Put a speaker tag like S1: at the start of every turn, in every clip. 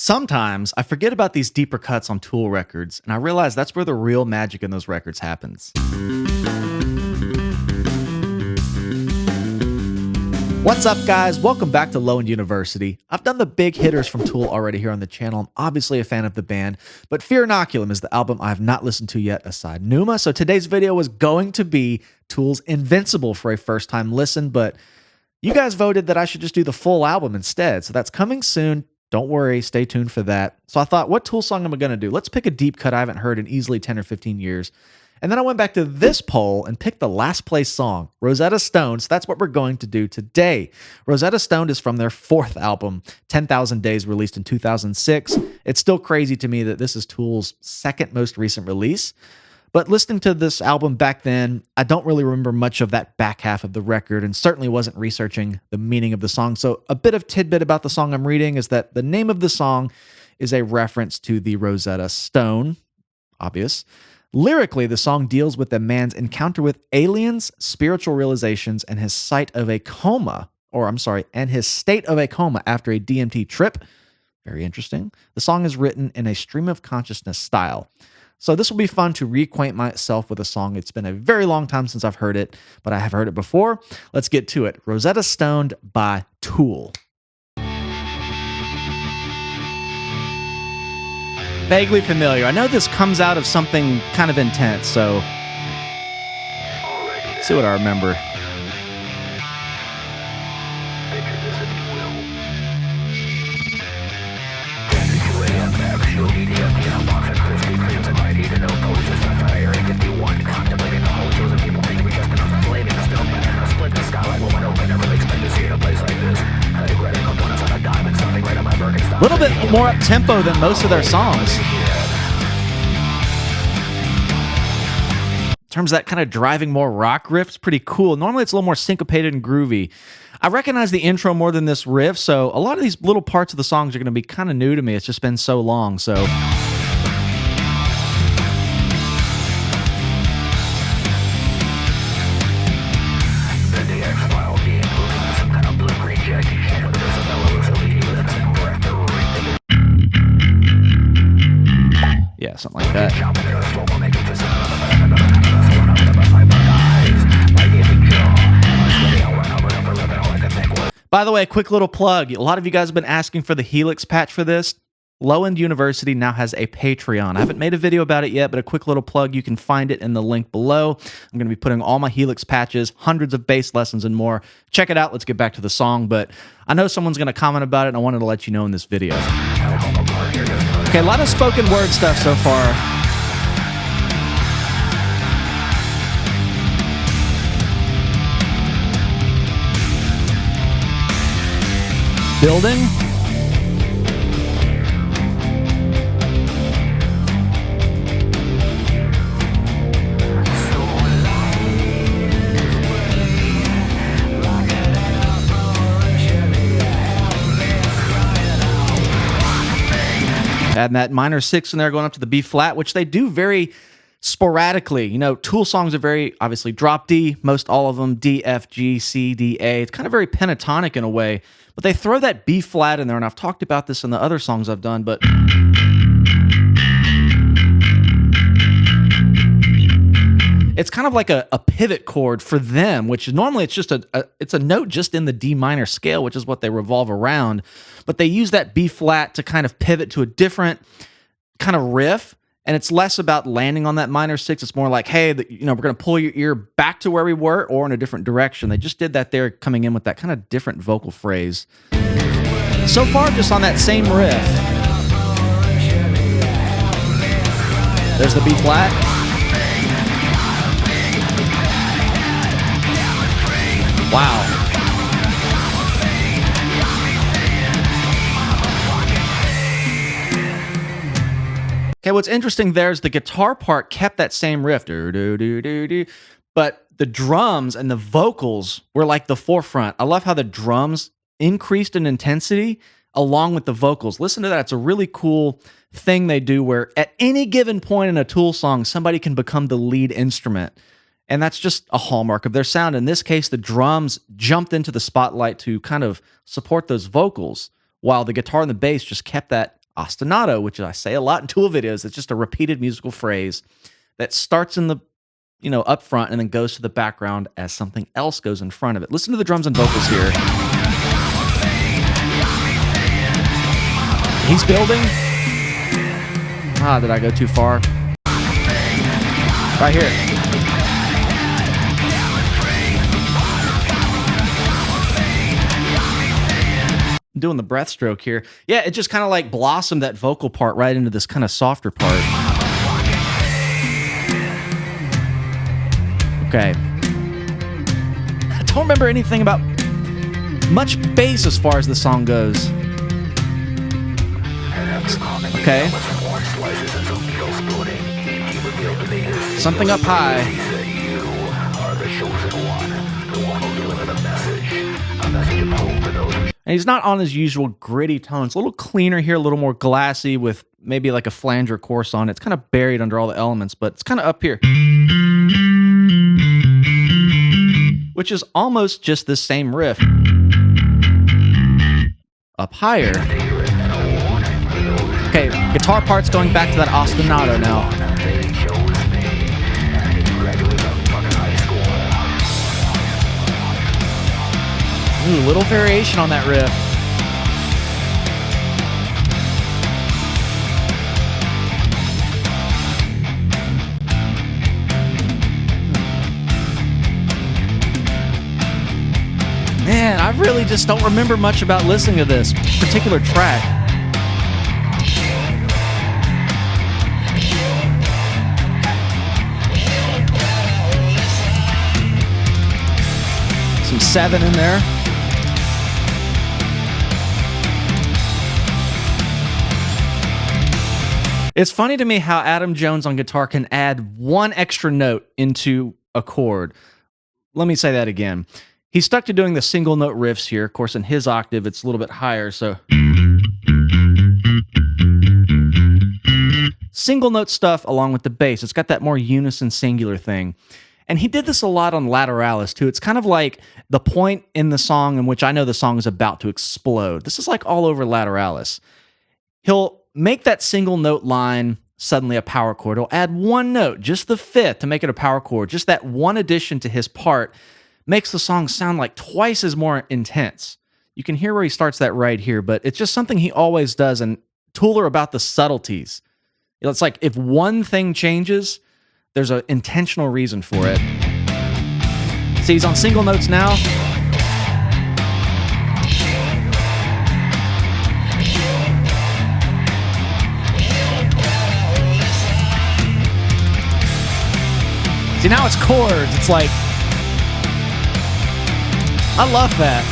S1: Sometimes I forget about these deeper cuts on Tool records, and I realize that's where the real magic in those records happens. What's up, guys? Welcome back to Low End University. I've done the big hitters from Tool already here on the channel. I'm obviously a fan of the band, but Fear Inoculum is the album I have not listened to yet aside Numa, so today's video was going to be Tool's Invincible for a first-time listen, but you guys voted that I should just do the full album instead, so that's coming soon. Don't worry, stay tuned for that. So I thought, what Tool song am I going to do? Let's pick a deep cut I haven't heard in easily 10 or 15 years. And then I went back to this poll and picked the last place song, Rosetta Stone. So that's what we're going to do today. Rosetta Stone is from their fourth album, 10,000 Days, released in 2006. It's still crazy to me that this is Tool's second most recent release. But listening to this album back then, I don't really remember much of that back half of the record and certainly wasn't researching the meaning of the song. So a bit of tidbit about the song I'm reading is that the name of the song is a reference to the Rosetta Stone. Obvious. Lyrically, the song deals with a man's encounter with aliens, spiritual realizations, and his state of a coma after a DMT trip. Very interesting. The song is written in a stream of consciousness style. So this will be fun to reacquaint myself with a song. It's been a very long time since I've heard it, but I have heard it before. Let's get to it. Rosetta Stone by Tool. Vaguely familiar. I know this comes out of something kind of intense, so let's see what I remember. A little bit more up-tempo than most of their songs. In terms of that kind of driving more rock riff, it's pretty cool. Normally it's a little more syncopated and groovy. I recognize the intro more than this riff, so a lot of these little parts of the songs are going to be kind of new to me. It's just been so long, so... Yeah, something like that. By the way, a quick little plug. A lot of you guys have been asking for the Helix patch for this. Low End University now has a Patreon. I haven't made a video about it yet, but a quick little plug. You can find it in the link below. I'm going to be putting all my Helix patches, hundreds of bass lessons and more. Check it out. Let's get back to the song, but I know someone's going to comment about it, and I wanted to let you know in this video. Okay, a lot of spoken word stuff so far. Building. Adding that minor six in there, going up to the B flat, which they do very sporadically. You know, Tool songs are very, obviously, drop D, most all of them, D, F, G, C, D, A. It's kind of very pentatonic in a way, but they throw that B flat in there, and I've talked about this in the other songs I've done, but... It's kind of like a pivot chord for them, which normally it's just it's a note just in the D minor scale, which is what they revolve around. But they use that B flat to kind of pivot to a different kind of riff, and it's less about landing on that minor six. It's more like, hey, we're going to pull your ear back to where we were or in a different direction. They just did that there, coming in with that kind of different vocal phrase. So far, just on that same riff. There's the B flat. Wow. Okay, what's interesting there is the guitar part kept that same riff, but the drums and the vocals were like the forefront. I love how the drums increased in intensity along with the vocals. Listen to that. It's a really cool thing they do where at any given point in a Tool song, somebody can become the lead instrument. And that's just a hallmark of their sound. In this case, the drums jumped into the spotlight to kind of support those vocals, while the guitar and the bass just kept that ostinato, which I say a lot in Tool videos. It's just a repeated musical phrase that starts in the, up front and then goes to the background as something else goes in front of it. Listen to the drums and vocals here. He's building. Did I go too far? Right here. I'm doing the breathstroke here. Yeah, it just kind of like blossomed that vocal part right into this kind of softer part. Okay. I don't remember anything about much bass as far as the song goes. Okay. Something up high. And he's not on his usual gritty tones. A little cleaner here, a little more glassy with maybe like a flanger chorus on it. It's kind of buried under all the elements, but it's kind of up here. Which is almost just the same riff. Up higher. Okay, guitar part's going back to that ostinato now. Ooh, little variation on that riff. Man, I really just don't remember much about listening to this particular track. Some 7 in there. It's funny to me how Adam Jones on guitar can add one extra note into a chord. Let me say that again. He's stuck to doing the single note riffs here. Of course, in his octave, it's a little bit higher, so... Single note stuff along with the bass. It's got that more unison singular thing. And he did this a lot on Lateralis, too. It's kind of like the point in the song in which I know the song is about to explode. This is like all over Lateralis. He'll make that single note line suddenly a power chord. He'll add one note, just the fifth, to make it a power chord. Just that one addition to his part makes the song sound like twice as more intense. You can hear where he starts that right here, but it's just something he always does, and Tool are about the subtleties. It's like if one thing changes, there's an intentional reason for it. See, he's on single notes now. See, now it's chords. It's like, I love that.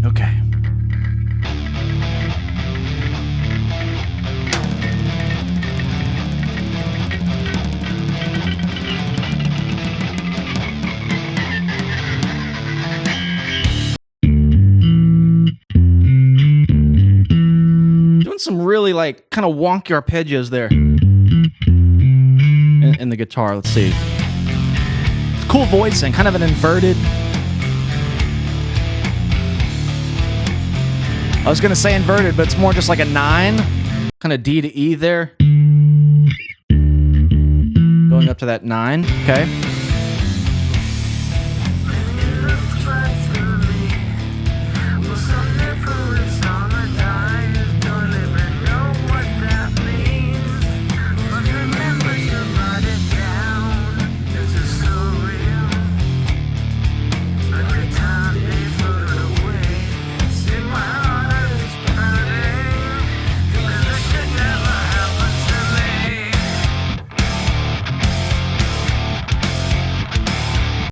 S1: Okay. Doing some really like kind of wonky arpeggios there in the guitar. Let's see. Cool voicing, kind of an inverted. I was going to say inverted, but it's more just like a 9. Kind of D to E there. Going up to that 9. Okay.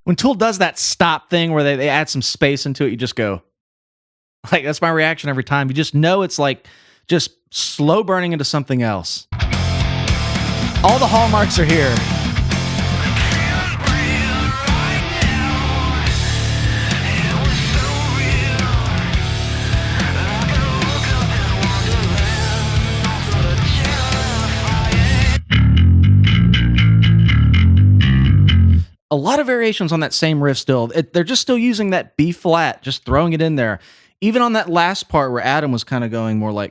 S1: When Tool does that stop thing where they add some space into it, you just go, like, that's my reaction every time. You just know it's like just slow burning into something else. All the hallmarks are here. A
S2: a lot of variations on that same riff still. They're just still using that B flat, just throwing it in there. Even on that last part where Adam was kind of going more like,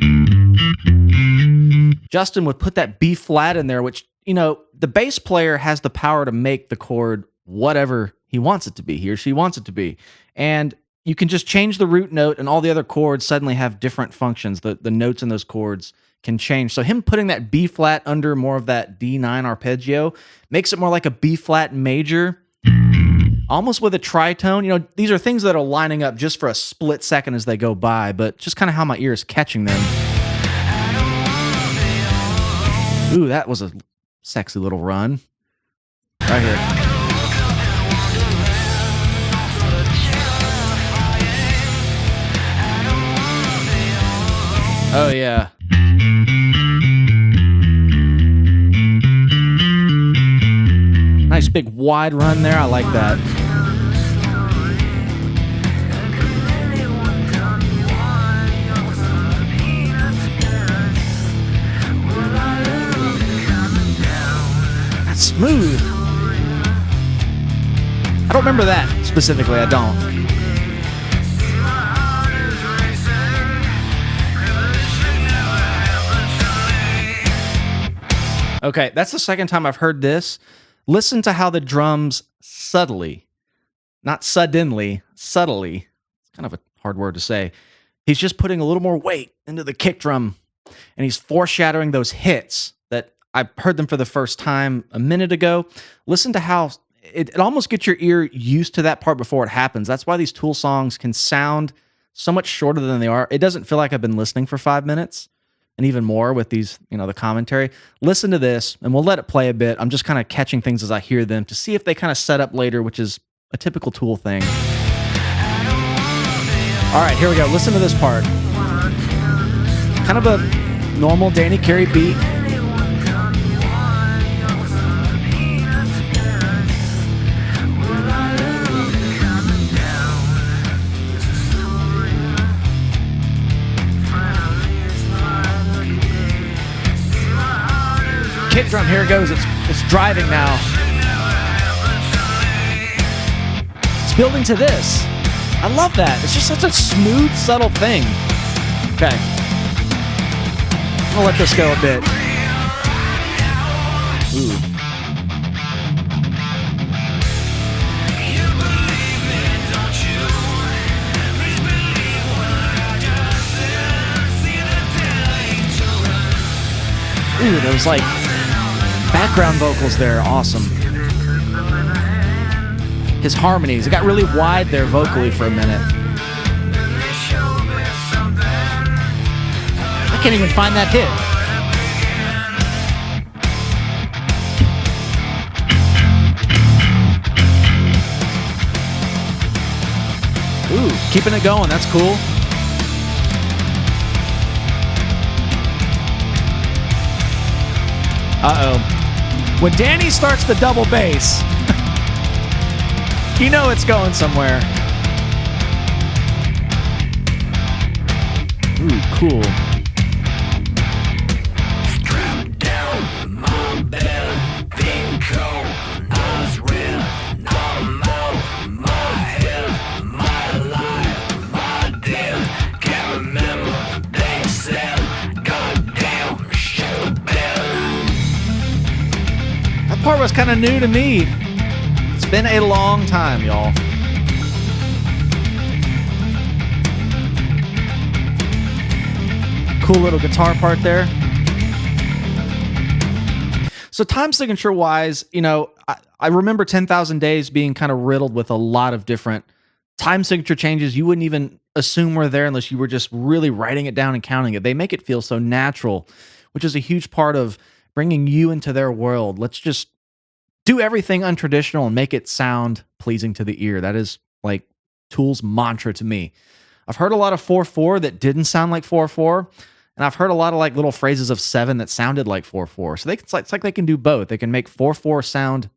S2: Justin would put that B flat in there, which, the bass player has the power to make the chord whatever he wants it to be, he or she wants it to be. And you can just change the root note and all the other chords suddenly have different functions. The notes in those chords can change. So him putting that B flat under more of that D9 arpeggio makes it more like a B flat major, almost with a tritone. These are things that are lining up just for a split second as they go by, but just kind of how my ear is catching them. Ooh, that was a sexy little run. Right here. Oh, yeah. Nice big wide run there. I like that. That's smooth. I don't remember that specifically. I don't. Okay, that's the second time I've heard this. Listen to how the drums subtly, not suddenly, subtly, it's kind of a hard word to say. He's just putting a little more weight into the kick drum, and he's foreshadowing those hits that I heard them for the first time a minute ago. Listen to how it almost gets your ear used to that part before it happens. That's why these Tool songs can sound so much shorter than they are. It doesn't feel like I've been listening for 5 minutes. And even more with these, the commentary. Listen to this, and we'll let it play a bit. I'm just kind of catching things as I hear them to see if they kind of set up later, which is a typical Tool thing. All right, here we go. Listen to this part. Kind of a normal Danny Carey beat. Kick drum, here it goes. It's driving now. It's building to this. I love that. It's just such a smooth, subtle thing. Okay. I'll let this go a bit. Ooh. Ooh, there was like background vocals there, awesome. His harmonies, it got really wide there vocally for a minute. I can't even find that hit. Ooh, keeping it going, that's cool. Uh-oh. When Danny starts the double bass, you know it's going somewhere. Ooh, cool. Strap down my bed, being cold, eyes red, I'm out, my head, my life, my dead, can't remember, they said, goddamn, shit bed. That part was kind of new to me. It's been a long time, y'all. Cool little guitar part there. So time signature wise, I remember 10,000 Days being kind of riddled with a lot of different time signature changes you wouldn't even assume were there unless you were just really writing it down and counting it. They make it feel so natural, which is a huge part of bringing you into their world. Let's just do everything untraditional and make it sound pleasing to the ear. That is like Tool's mantra to me. I've heard a lot of 4/4 that didn't sound like 4/4, and I've heard a lot of like little phrases of 7 that sounded like 4/4. So it's like they can do both. They can make 4/4 sound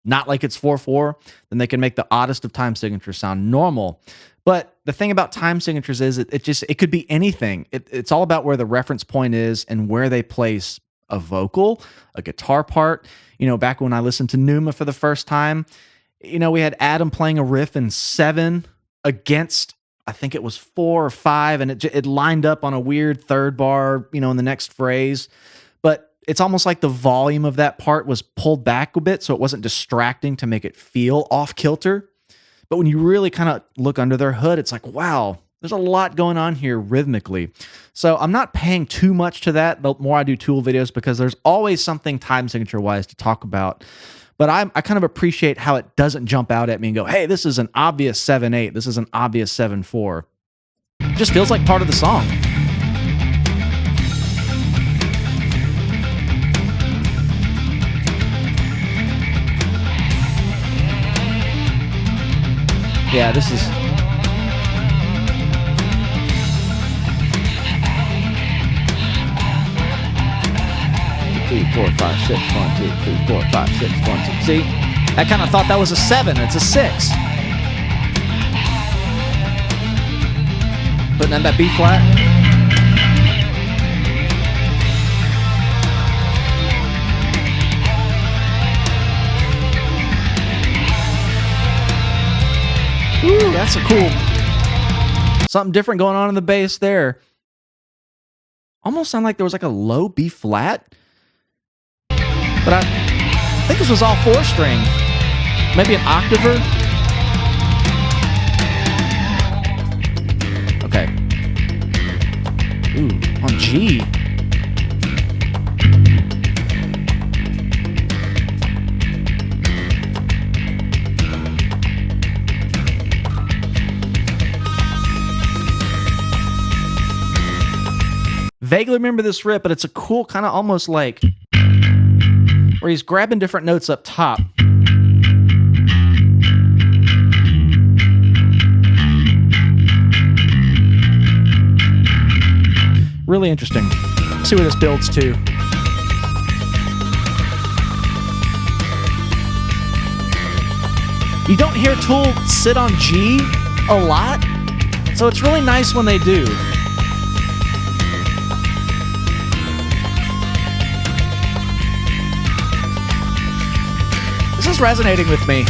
S2: not like it's 4/4, then they can make the oddest of time signatures sound normal. But the thing about time signatures is it could be anything. It's all about where the reference point is and where they place a vocal, a guitar part. Back when I listened to Numa for the first time, we had Adam playing a riff in 7 against, I think it was 4 or 5, and it lined up on a weird third bar, in the next phrase. But it's almost like the volume of that part was pulled back a bit, so it wasn't distracting to make it feel off kilter. But when you really kind of look under their hood, it's like, wow, there's a lot going on here rhythmically. So I'm not paying too much to that the more I do Tool videos, because there's always something time signature wise to talk about. But I kind of appreciate how it doesn't jump out at me and go, hey, this is an obvious 7/8. This is an obvious 7/4. It just feels like part of the song. Yeah, this is... 2, 4, 5, 6, 1, 2, 3, 4, 5, 6, 1, 2. See? I kind of thought that was a 7. It's a 6. Putting in that B flat. Ooh, that's a cool... Something different going on in the bass there. Almost sounded like there was like a low B flat. But I think this was all 4-string. Maybe an octaver. Okay. Ooh, on G. Vaguely remember this riff, but it's a cool kind of almost like... where he's grabbing different notes up top. Really interesting. Let's see where this builds to. You don't hear Tool sit on G a lot, so it's really nice when they do. This is resonating with me.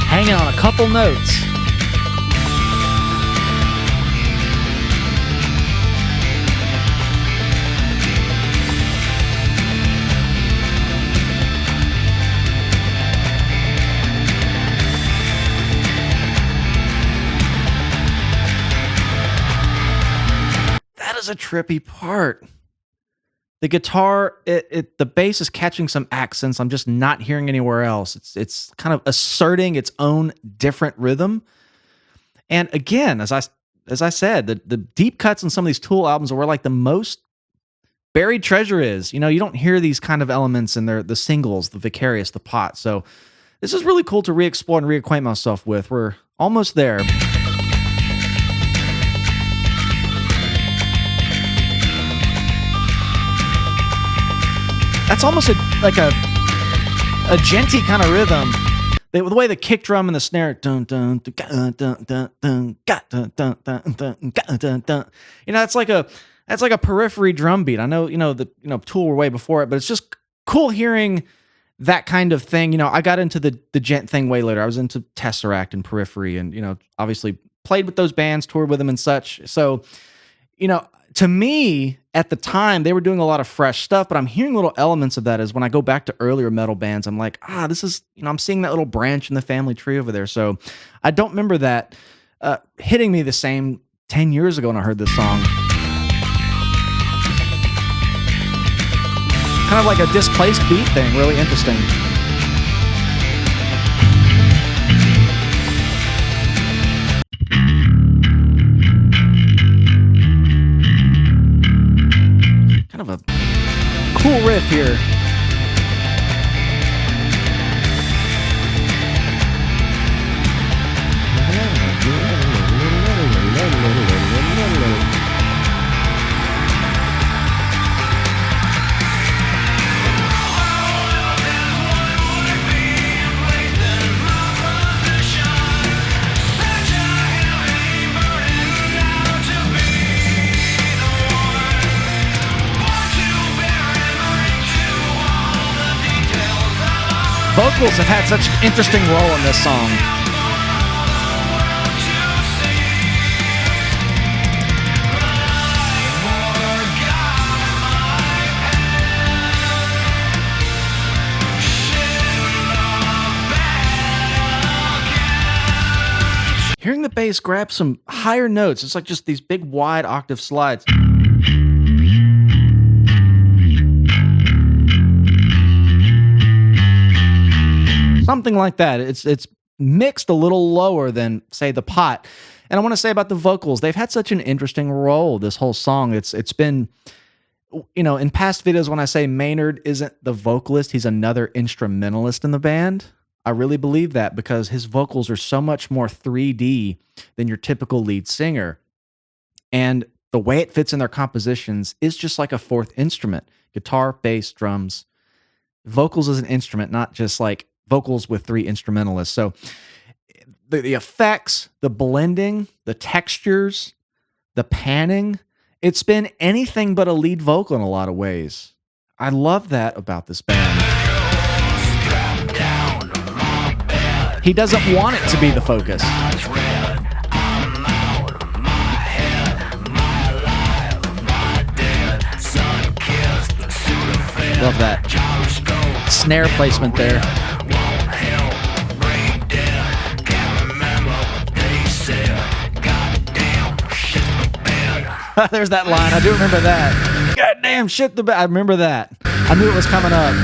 S2: Hanging on a couple notes. Is a trippy part. The guitar, the bass is catching some accents I'm just not hearing anywhere else. It's kind of asserting its own different rhythm. And again, as I said, the deep cuts in some of these Tool albums are where like the most buried treasure is. You don't hear these kind of elements in the singles, the Vicarious, the Pot. So this is really cool to re-explore and reacquaint myself with. We're almost there. That's almost like a djenty kind of rhythm. The way the kick drum and the snare, dun dun dun dun dun dun dun dun dun dun dun. That's like a periphery drum beat. I know, Tool were way before it, but it's just cool hearing that kind of thing. I got into the djent thing way later. I was into Tesseract and Periphery, and obviously played with those bands, toured with them, and such. So, to me, at the time, they were doing a lot of fresh stuff, but I'm hearing little elements of that as when I go back to earlier metal bands, I'm like, this is, I'm seeing that little branch in the family tree over there. So I don't remember that hitting me the same 10 years ago when I heard this song. Kind of like a displaced beat thing, really interesting. Kind of a cool riff here. vocals have had such an interesting role in this song. Hearing the bass grab some higher notes, it's like just these big wide octave slides. Something like that. It's mixed a little lower than, say, the pot. And I want to say about the vocals, they've had such an interesting role this whole song. It's been, you know, in past videos when I say Maynard isn't the vocalist, he's another instrumentalist in the band. I really believe that because his vocals are so much more 3D than your typical lead singer. And the way it fits in their compositions is just like a fourth instrument. Guitar, bass, drums. Vocals as an instrument, not just like vocals with three instrumentalists. So the effects, the blending, the textures, the panning, it's been anything but a lead vocal in a lot of ways. I love that about this band. He doesn't want it to be the focus. Love that snare placement there. There's that line. I do remember that. Goddamn shit the bed. I remember that. I knew it was coming up.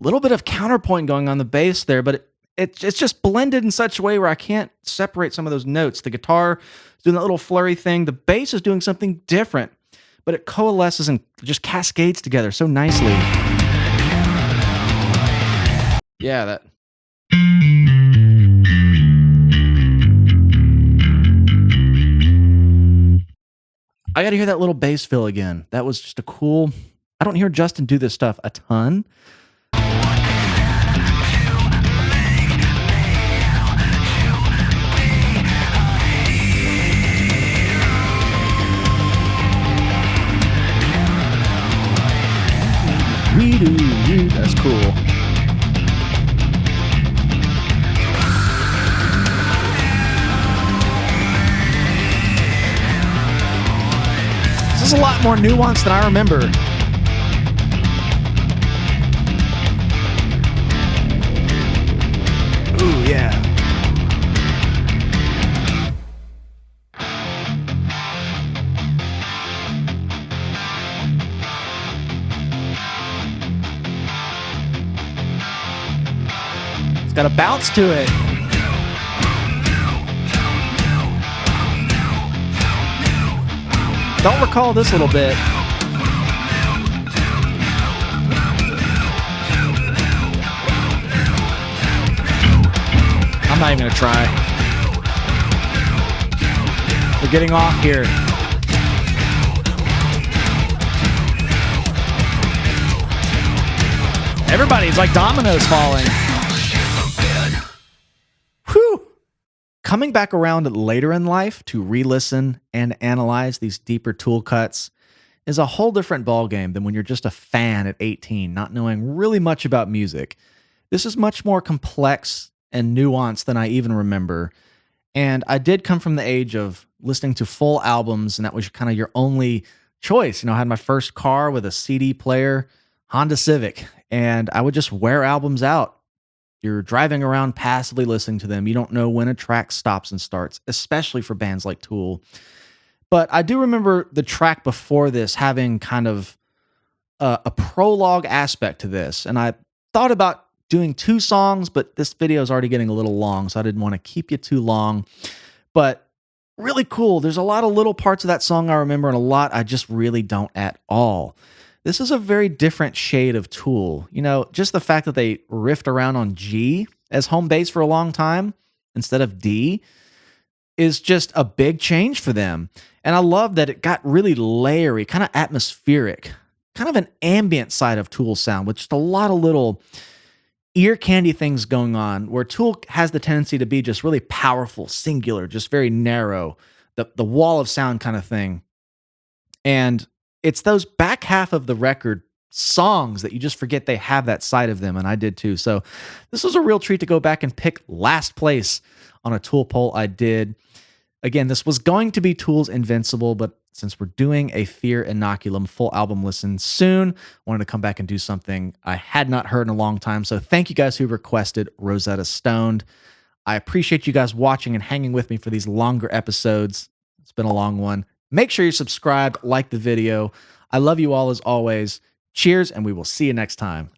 S2: Little bit of counterpoint going on the bass there, but it's just blended in such a way where I can't separate some of those notes. The guitar is doing that little flurry thing. The bass is doing something different, but it coalesces and just cascades together so nicely. Yeah, that. I got to hear that little bass fill again. That was just a cool. I don't hear Justin do this stuff a ton. That's cool. This is a lot more nuanced than I remember. Ooh, yeah. Got a bounce to it. Don't recall this little bit. I'm not even gonna try. We're getting off here. Everybody's like dominoes falling. Whew. Coming back around later in life to re-listen and analyze these deeper tool cuts is a whole different ballgame than when you're just a fan at 18, not knowing really much about music. This is much more complex and nuanced than I even remember. And I did come from the age of listening to full albums, and that was kind of your only choice. You know, I had my first car with a CD player, Honda Civic, and I would just wear albums out. You're driving around passively listening to them. You don't know when a track stops and starts, especially for bands like Tool. But I do remember the track before this having kind of a prologue aspect to this. And I thought about doing 2 songs, but this video is already getting a little long, so I didn't want to keep you too long. But really cool. There's a lot of little parts of that song I remember and a lot I just really don't at all. This is a very different shade of Tool. You know, just the fact that they riffed around on G as home base for a long time instead of D is just a big change for them. And I love that it got really layery, kind of atmospheric, kind of an ambient side of Tool sound with just a lot of little ear candy things going on, where Tool has the tendency to be just really powerful, singular, just very narrow, the wall of sound kind of thing. And it's those back half of the record songs that you just forget they have that side of them, and I did too. So this was a real treat to go back and pick last place on a Tool poll I did. Again, this was going to be Tool's Invincible, but since we're doing a Fear Inoculum full album listen soon, wanted to come back and do something I had not heard in a long time. So thank you guys who requested Rosetta Stoned. I appreciate you guys watching and hanging with me for these longer episodes. It's been a long one. Make sure you subscribe, like the video. I love you all as always. Cheers, and we will see you next time.